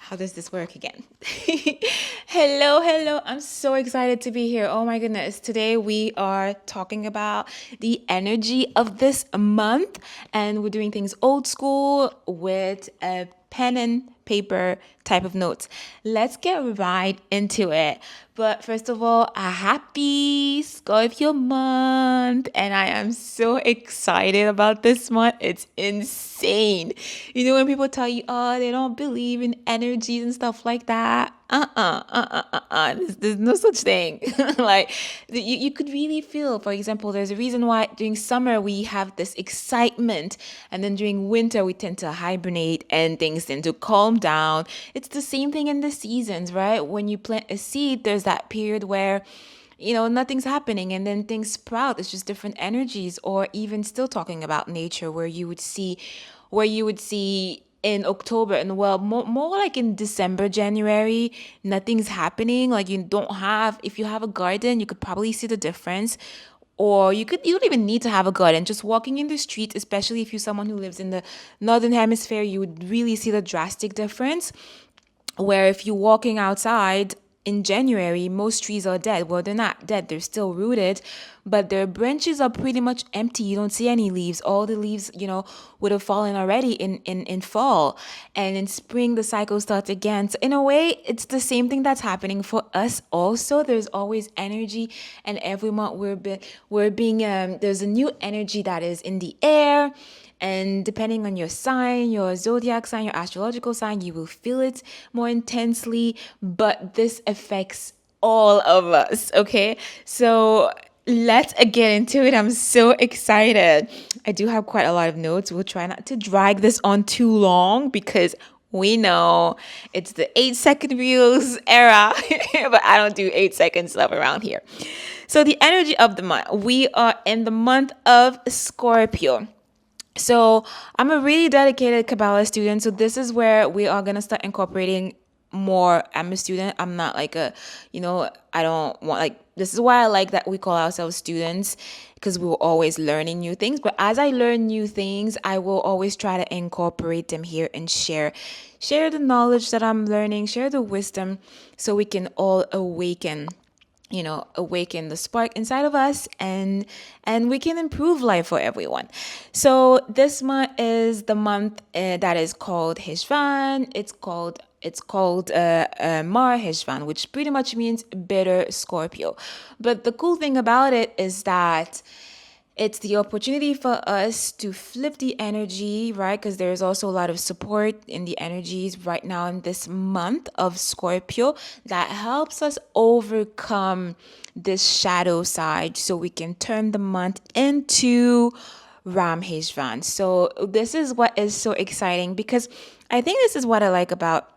how does this work again? Hello. I'm so excited to be here. Oh my goodness. Today we are talking about the energy of this month, and we're doing things old school with a pen and paper type of notes. Let's get right into it. But first of all, a happy Scorpio month. And I am so excited about this month. It's insane. You know, when people tell you, oh, they don't believe in energies and stuff like that. There's no such thing. Like, you could really feel, for example, there's a reason why during summer we have this excitement, and then during winter we tend to hibernate and things tend to calm down. It's the same thing in the seasons, right? When you plant a seed, there's that period where nothing's happening and then things sprout. It's just different energies. Or even still talking about nature, where you would see in October, and well, more like in December, January, nothing's happening. Like, you don't have, if you have a garden, you could probably see the difference. Or you don't even need to have a garden. Just walking in the street, especially if you're someone who lives in the northern hemisphere, you would really see the drastic difference. Where if you're walking outside in January, most trees are dead. Well, they're not dead, they're still rooted, but their branches are pretty much empty. You don't see any leaves. All the leaves, would have fallen already in fall. And in spring, the cycle starts again. So, in a way, it's the same thing that's happening for us also. There's always energy, and every month there's a new energy that is in the air. And depending on your sign, your zodiac sign, your astrological sign, you will feel it more intensely. But this affects all of us, okay? So let's get into it. I'm so excited. I do have quite a lot of notes. We'll try not to drag this on too long because we know it's the 8-second reels era, but I don't do 8 second stuff around here. So, the energy of the month. We are in the month of Scorpio. So I'm a really dedicated Kabbalah student. So this is where we are gonna start incorporating more. I'm a student. I'm not like I don't want, like, this is why I like that we call ourselves students, because we're always learning new things. But as I learn new things, I will always try to incorporate them here and share the knowledge that I'm learning, share the wisdom, so we can all awaken the spark inside of us, and we can improve life for everyone. So this month is the month that is called Heshvan. It's called Mar Heshvan, which pretty much means bitter Scorpio. But the cool thing about it is that it's the opportunity for us to flip the energy, right? Because there's also a lot of support in the energies right now in this month of Scorpio that helps us overcome this shadow side, so we can turn the month into Ram Heshvan. So this is what is so exciting, because I think this is what I like about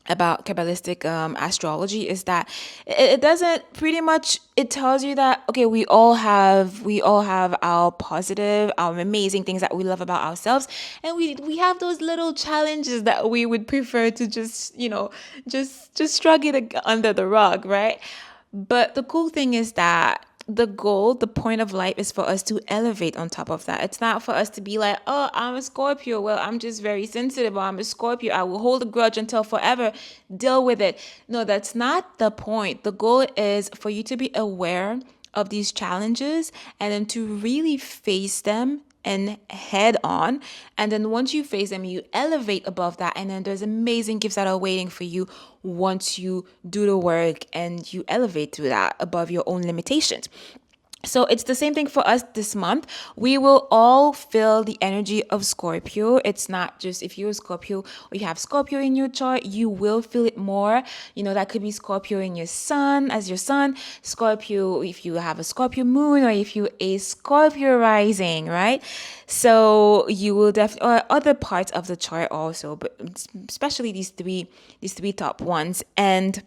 Kabbalistic astrology, is that it doesn't, pretty much, it tells you that, okay, we all have our amazing things that we love about ourselves, and we have those little challenges that we would prefer to just shrug it under the rug, right? But the cool thing is that the point of life is for us to elevate on top of that. It's not for us to be like, oh, I'm a Scorpio. Well, I'm just very sensitive. Or I'm a Scorpio. I will hold a grudge until forever. Deal with it. No, that's not the point. The goal is for you to be aware of these challenges, and then to really face them and head on. And then once you face them, you elevate above that. And then there's amazing gifts that are waiting for you once you do the work and you elevate through that above your own limitations. So it's the same thing for us this month. We will all feel the energy of Scorpio. It's not just if you're a Scorpio or you have Scorpio in your chart, you will feel it more. That could be Scorpio in your sun, as your sun, Scorpio if you have a Scorpio moon, or if you a Scorpio rising, right? So you will definitely, or other parts of the chart also, but especially these three top ones. And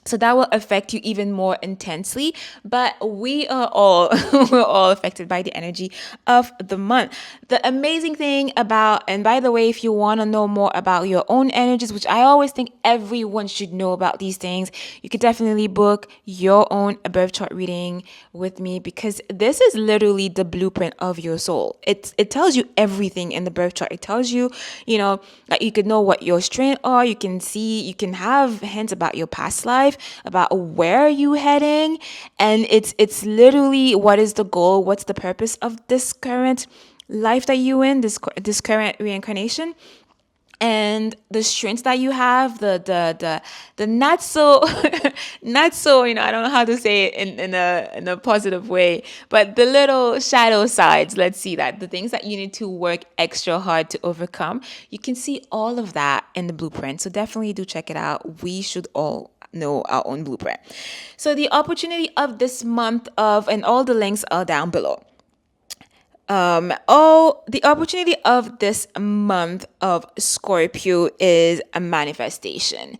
So that will affect you even more intensely. But we are all we're all affected by the energy of the month. The amazing thing about, and by the way, if you want to know more about your own energies, which I always think everyone should know about these things, you could definitely book your own birth chart reading with me, because this is literally the blueprint of your soul. It tells you everything in the birth chart. It tells you, that you could know what your strengths are. You can see, you can have hints about your past life, about where you heading, and it's literally what is the goal, what's the purpose of this current life that you in, this current reincarnation, and the strengths that you have, the not so not so, I don't know how to say it in a positive way, but the little shadow sides, let's see, that the things that you need to work extra hard to overcome, you can see all of that in the blueprint. So definitely do check it out. We should all know our own blueprint. So the opportunity of this month of, and all the links are down below. The opportunity of this month of Scorpio is a manifestation.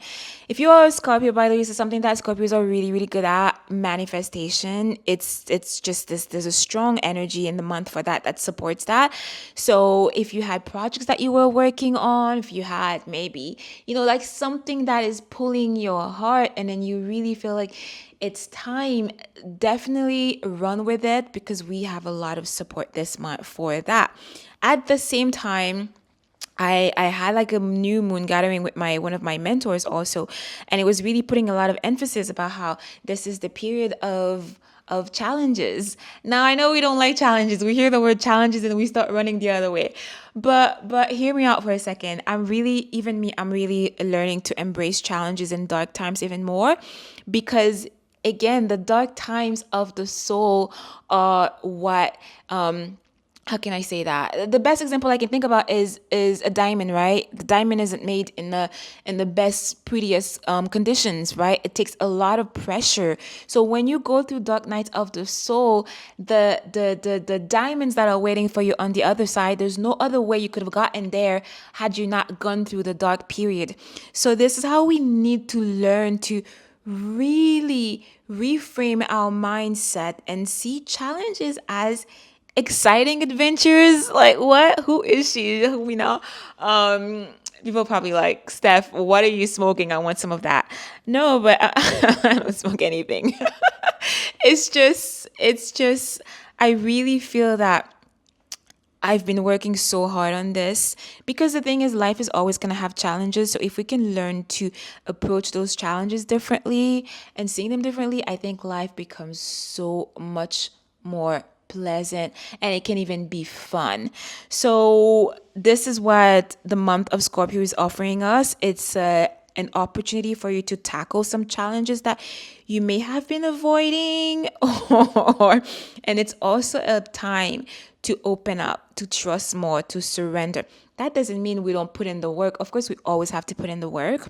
If you are a Scorpio, by the way, this is something that Scorpios are really, really good at, manifestation. It's just this, there's a strong energy in the month for that supports that. So if you had projects that you were working on, if you had maybe, like something that is pulling your heart, and then you really feel like it's time, definitely run with it, because we have a lot of support this month for that. At the same time, I had like a new moon gathering with my one of my mentors also, and it was really putting a lot of emphasis about how this is the period of challenges. Now I know we don't like challenges. We hear the word challenges and we start running the other way. But hear me out for a second. I'm really learning to embrace challenges in dark times even more, because again, the dark times of the soul are what how can I say that? The best example I can think about is a diamond, right? The diamond isn't made in the best, prettiest conditions, right? It takes a lot of pressure. So when you go through dark nights of the soul, the diamonds that are waiting for you on the other side, there's no other way you could have gotten there had you not gone through the dark period. So this is how we need to learn to really reframe our mindset and see challenges as exciting adventures. Like, what? Who is she? People probably like, Steph, what are you smoking? I want some of that. No, but I don't smoke anything. It's just, I really feel that I've been working so hard on this, because the thing is, life is always going to have challenges. So if we can learn to approach those challenges differently and seeing them differently, I think life becomes so much more pleasant, and it can even be fun. So this is what the month of Scorpio is offering us. It's an opportunity for you to tackle some challenges that you may have been avoiding, or and it's also a time to open up, to trust more, to surrender. That doesn't mean we don't put in the work. Of course, we always have to put in the work,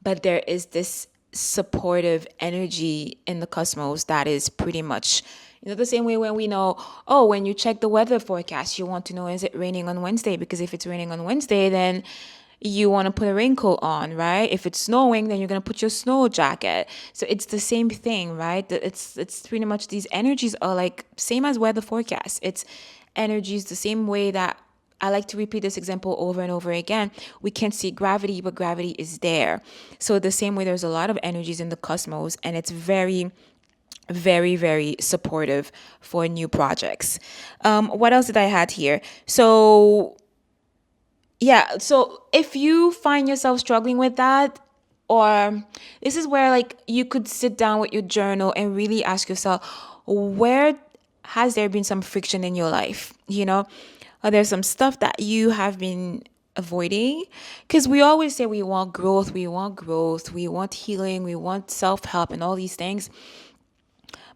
but there is this supportive energy in the cosmos that is pretty much, the same way when we know, oh, when you check the weather forecast, you want to know, is it raining on Wednesday? Because if it's raining on Wednesday, then you want to put a raincoat on, right? If it's snowing, then you're going to put your snow jacket. So it's the same thing, right? It's pretty much, these energies are like same as weather forecast. It's energies the same way that I like to repeat this example over and over again. We can't see gravity, but gravity is there. So the same way, there's a lot of energies in the cosmos, and it's very, very, very supportive for new projects. What else did I had here? So yeah, so if you find yourself struggling with that, or this is where like you could sit down with your journal and really ask yourself, where has there been some friction in your life? Are there some stuff that you have been avoiding? Because we always say we want growth, we want growth, we want healing, we want self-help and all these things.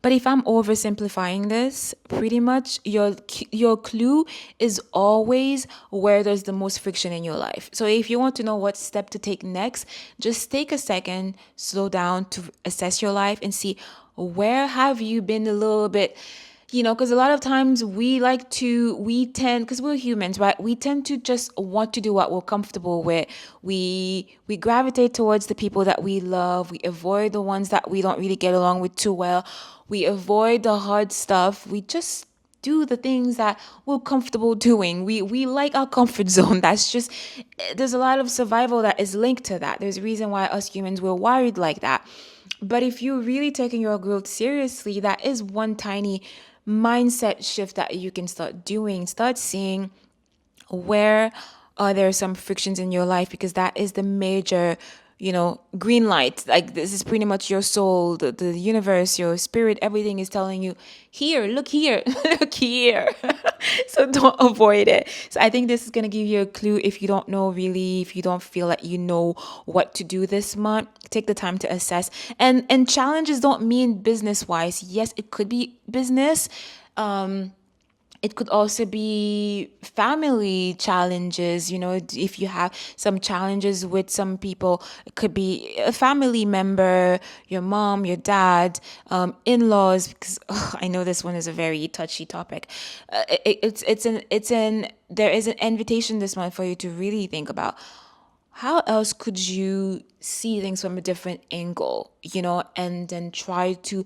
But if I'm oversimplifying this, pretty much your clue is always where there's the most friction in your life. So if you want to know what step to take next, just take a second, slow down to assess your life and see, where have you been a little bit Because a lot of times we tend, because we're humans, right? We tend to just want to do what we're comfortable with. We gravitate towards the people that we love. We avoid the ones that we don't really get along with too well. We avoid the hard stuff. We just do the things that we're comfortable doing. We like our comfort zone. That's just, there's a lot of survival that is linked to that. There's a reason why us humans were wired like that. But if you're really taking your growth seriously, that is one tiny mindset shift that you can start doing. Start seeing where are there some frictions in your life, because that is the major, green light. Like, this is pretty much your soul, the universe, your spirit, everything is telling you, here, look here, look here. So don't avoid it. So I think this is going to give you a clue. If you don't know, really, if you don't feel like you know what to do this month, take the time to assess. And challenges don't mean business wise. Yes, it could be business. It could also be family challenges. If you have some challenges with some people, it could be a family member, your mom, your dad, in-laws, because I know this one is a very touchy topic. There is an invitation this month for you to really think about how else could you see things from a different angle, and then try to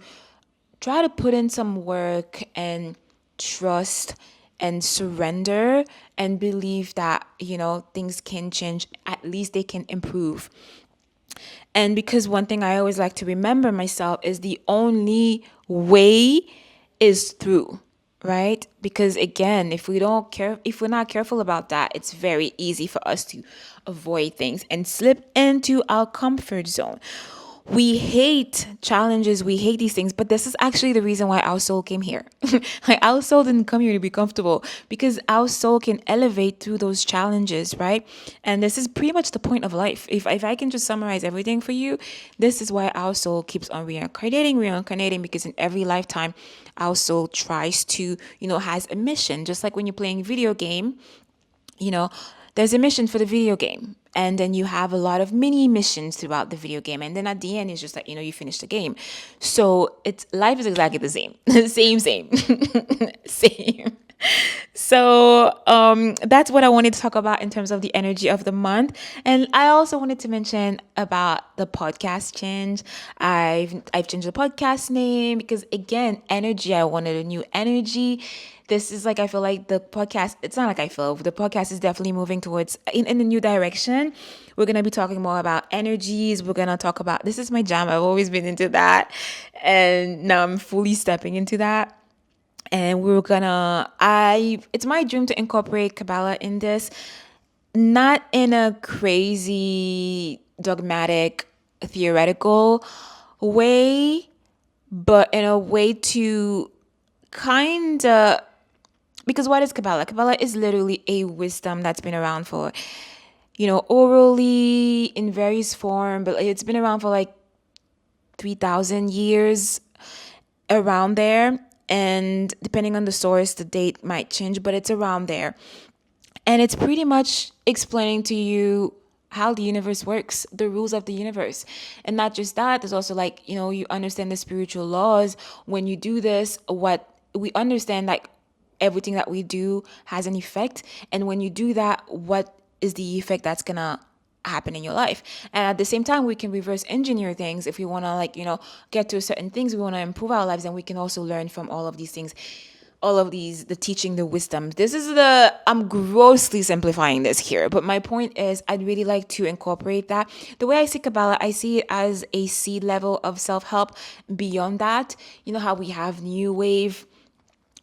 put in some work and trust and surrender and believe that, things can change, at least they can improve. And because one thing I always like to remember myself is the only way is through, right? Because again, if we're not careful about that, it's very easy for us to avoid things and slip into our comfort zone. We hate challenges, we hate these things, but this is actually the reason why our soul came here. Like, our soul didn't come here to be comfortable, because our soul can elevate through those challenges, right? And this is pretty much the point of life. If I can just summarize everything for you, this is why our soul keeps on reincarnating, because in every lifetime, our soul tries to, has a mission. Just like when you're playing a video game, you know, there's a mission for the video game. And then you have a lot of mini missions throughout the video game. And then at the end, it's just like, you finish the game. So life is exactly the same. Same. Same. So that's what I wanted to talk about in terms of the energy of the month. And I also wanted to mention about the podcast change. I've changed the podcast name because, again, energy. I wanted a new energy. This is like, I feel like the podcast, it's not like I feel, the podcast is definitely moving towards in a new direction. We're going to be talking more about energies. We're going to talk about, this is my jam. I've always been into that. And now I'm fully stepping into that. And it's my dream to incorporate Kabbalah in this, not in a crazy, dogmatic, theoretical way, but in a way to kind of, because what is Kabbalah? Kabbalah is literally a wisdom that's been around for, orally in various form, but it's been around for like 3,000 years, around there. And depending on the source, the date might change, but it's around there. And it's pretty much explaining to you how the universe works, the rules of the universe. And not just that, there's also like, you understand the spiritual laws. When you do this, what we understand, like, everything that we do has an effect. And when you do that, what is the effect that's going to happen in your life? And at the same time, we can reverse engineer things. If we want to, like, get to certain things, we want to improve our lives, and we can also learn from all of these things, all of these, the teaching, the wisdom. I'm grossly simplifying this here, but my point is, I'd really like to incorporate that. The way I see Kabbalah, I see it as a seed level of self-help. Beyond that, how we have new wave,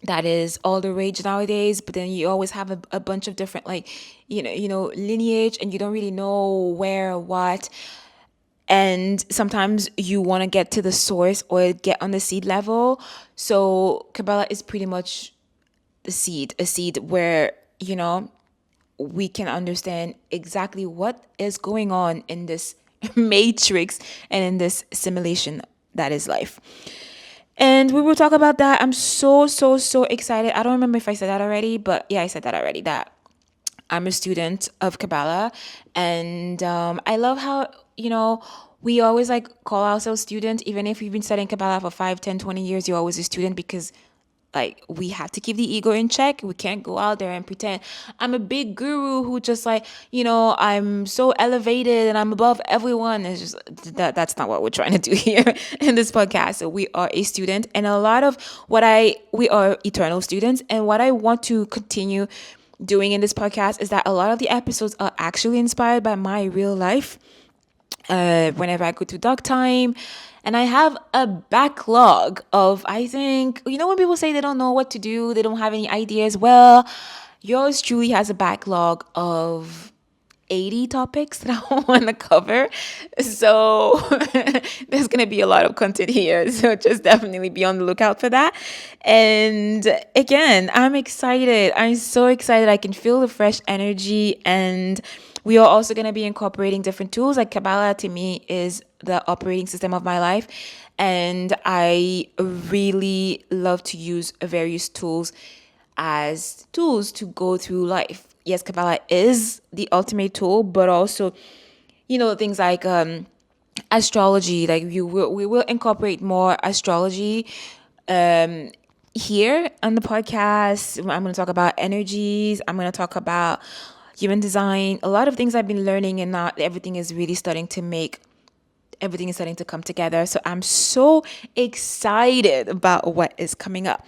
that is all the rage nowadays, but then you always have a bunch of different, like, lineage, and you don't really know where, what. And sometimes you want to get to the source or get on the seed level. So Kabbalah is pretty much a seed where, we can understand exactly what is going on in this matrix and in this simulation that is life. And we will talk about that. I'm so, so, so excited. I don't remember if I said that already, but yeah, I said that already, that I'm a student of Kabbalah. And I love how, we always like call ourselves students. Even if you've been studying Kabbalah for 5, 10, 20 years, you're always a student, because Like, we have to keep the ego in check. We can't go out there and pretend I'm a big guru who just like, I'm so elevated and I'm above everyone. It's just that's not what we're trying to do here in this podcast. So we are a student, and a lot of we are eternal students, and what I want to continue doing in this podcast is that a lot of the episodes are actually inspired by my real life. Whenever I go to dog time. And I have a backlog of, I think, when people say they don't know what to do, they don't have any ideas. Well, yours truly has a backlog of 80 topics that I want to cover. So there's going to be a lot of content here. So just definitely be on the lookout for that. And again, I'm excited. I'm so excited. I can feel the fresh energy. And we are also going to be incorporating different tools. Like Kabbalah to me is the operating system of my life. And I really love to use various tools as tools to go through life. Yes, Kabbalah is the ultimate tool, but also, things like astrology. Like we will incorporate more astrology here on the podcast. I'm going to talk about energies. I'm going to talk about human design. A lot of things I've been learning, and not everything is really starting to come together. So I'm so excited about what is coming up.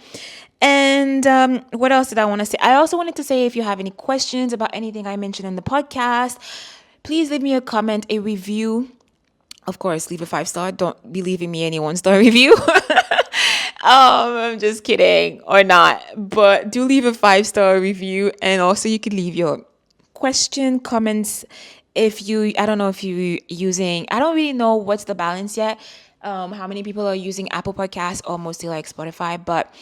And what else did I want to say? I also wanted to say, if you have any questions about anything I mentioned in the podcast, please leave me a comment, a review. Of course, leave a 5-star. Don't be leaving me any 1-star review. I'm just kidding, or not. But do leave a 5-star review. And also you could leave your question, comments. I don't know if you using, I don't really know what's the balance yet. How many people are using Apple Podcasts or mostly like Spotify, but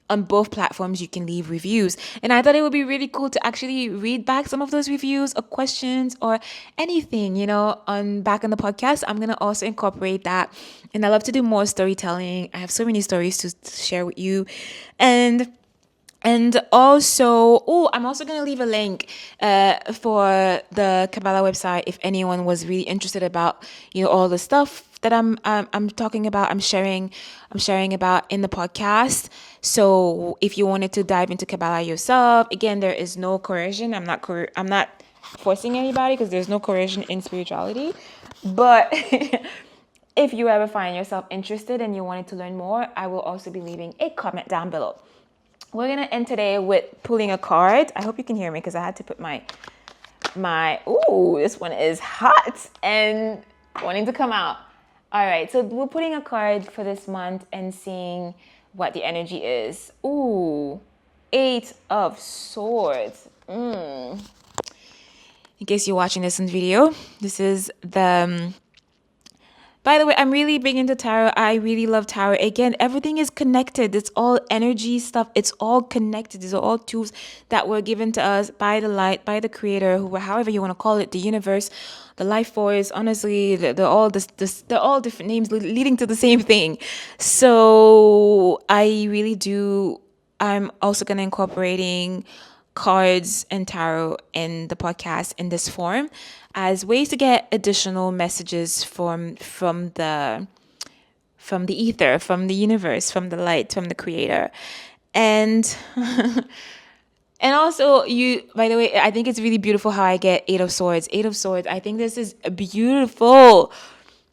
on both platforms you can leave reviews. And I thought it would be really cool to actually read back some of those reviews or questions or anything, on back on the podcast. I'm going to also incorporate that. And I love to do more storytelling. I have so many stories to share with you. And also, I'm also going to leave a link for the Kabbalah website if anyone was really interested about, all the stuff that I'm talking about, I'm sharing about in the podcast. So if you wanted to dive into Kabbalah yourself, again, there is no coercion. I'm not forcing anybody, because there's no coercion in spirituality. But if you ever find yourself interested and you wanted to learn more, I will also be leaving a comment down below. We're going to end today with pulling a card. I hope you can hear me, because I had to put my, this one is hot and wanting to come out. All right, so we're putting a card for this month and seeing what the energy is. 8 of Swords. In case you're watching this in video, this is the... By the way, I'm really big into tarot. I really love tarot. Again, everything is connected. It's all energy stuff. It's all connected. These are all tools that were given to us by the light, by the creator, however you want to call it, the universe, the life force. Honestly, they're all different names leading to the same thing. So I really do. I'm also going to incorporating cards and tarot in the podcast in this form as ways to get additional messages from the ether, from the universe, from the light, from the creator. And and also, by the way, I think it's really beautiful how I get 8 of Swords. 8 of Swords. I think this is beautiful.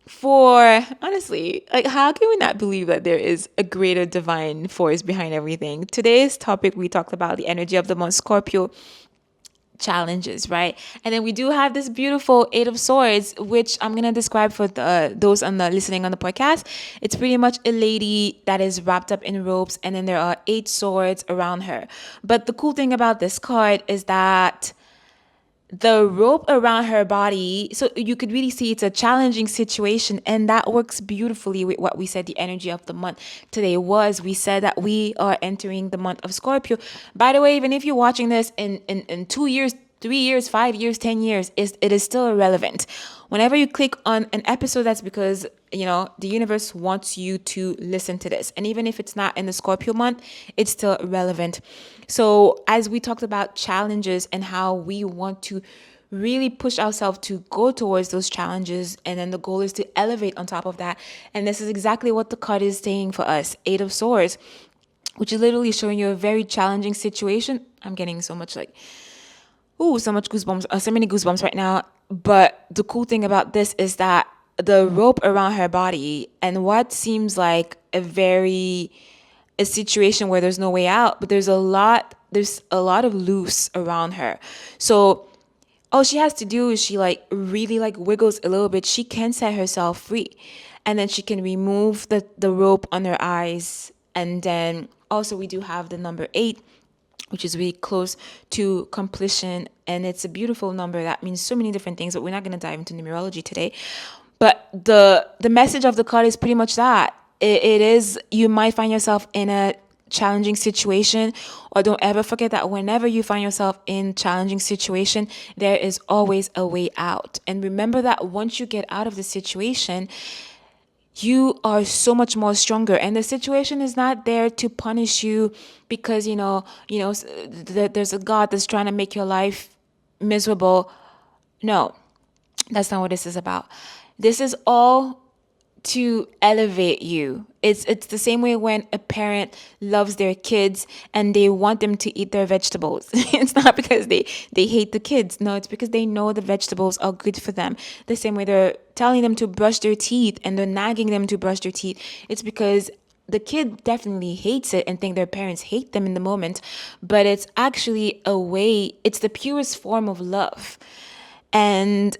For honestly, like, how can we not believe that there is a greater divine force behind everything? Today's topic, we talked about the energy of the month, Scorpio challenges, right? And then we do have this beautiful 8 of Swords, which I'm going to describe for those listening on the podcast. It's pretty much a lady that is wrapped up in ropes, and then there are 8 swords around her. But the cool thing about this card is that the rope around her body, so you could really see it's a challenging situation, and that works beautifully with what we said the energy of the month today was. We said that we are entering the month of Scorpio. By the way, even if you're watching this in 2 years, 3 years, 5 years, 10 years, it is still irrelevant. Whenever you click on an episode, that's because, the universe wants you to listen to this. And even if it's not in the Scorpio month, it's still relevant. So as we talked about challenges and how we want to really push ourselves to go towards those challenges, and then the goal is to elevate on top of that. And this is exactly what the card is saying for us, 8 of Swords. which is literally showing you a very challenging situation. I'm getting so much like, ooh, so much goosebumps, so many goosebumps right now. But the cool thing about this is that the rope around her body and what seems like a situation where there's no way out, but there's a lot of loose around her. So all she has to do is she like really like wiggles a little bit. She can set herself free. And then she can remove the rope on her eyes. And then also we do have the number 8, which is really close to completion. And it's a beautiful number that means so many different things, but we're not going to dive into numerology today. But the message of the card is pretty much that it is, you might find yourself in a challenging situation, or don't ever forget that whenever you find yourself in challenging situation, there is always a way out. And remember that once you get out of the situation, you are so much more stronger, and the situation is not there to punish you because there's a god that's trying to make your life miserable. No, that's not what this is about. This is all to elevate you. It's the same way when a parent loves their kids and they want them to eat their vegetables. It's not because they hate the kids. No, it's because they know the vegetables are good for them. The same way they're telling them to brush their teeth and they're nagging them to brush their teeth. It's because the kid definitely hates it and think their parents hate them in the moment, but it's actually a way, it's the purest form of love. And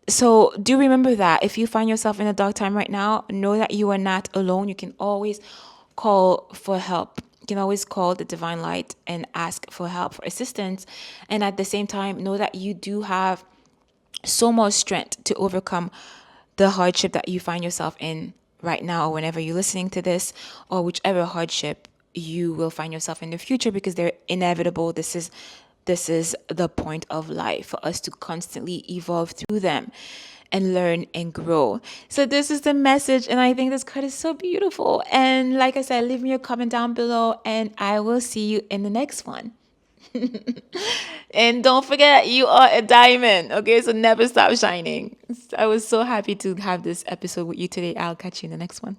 so do remember that if you find yourself in a dark time right now, know that you are not alone. You can always call for help. You can always call the divine light and ask for help, for assistance. And at the same time, know that you do have so much strength to overcome the hardship that you find yourself in right now, or whenever you're listening to this, or whichever hardship you will find yourself in the future, because they're inevitable. This is the point of life, for us to constantly evolve through them and learn and grow. So this is the message, and I think this card is so beautiful. And like I said, leave me a comment down below, and I will see you in the next one. And don't forget, you are a diamond. Okay, so never stop shining. I was so happy to have this episode with you today. I'll catch you in the next one.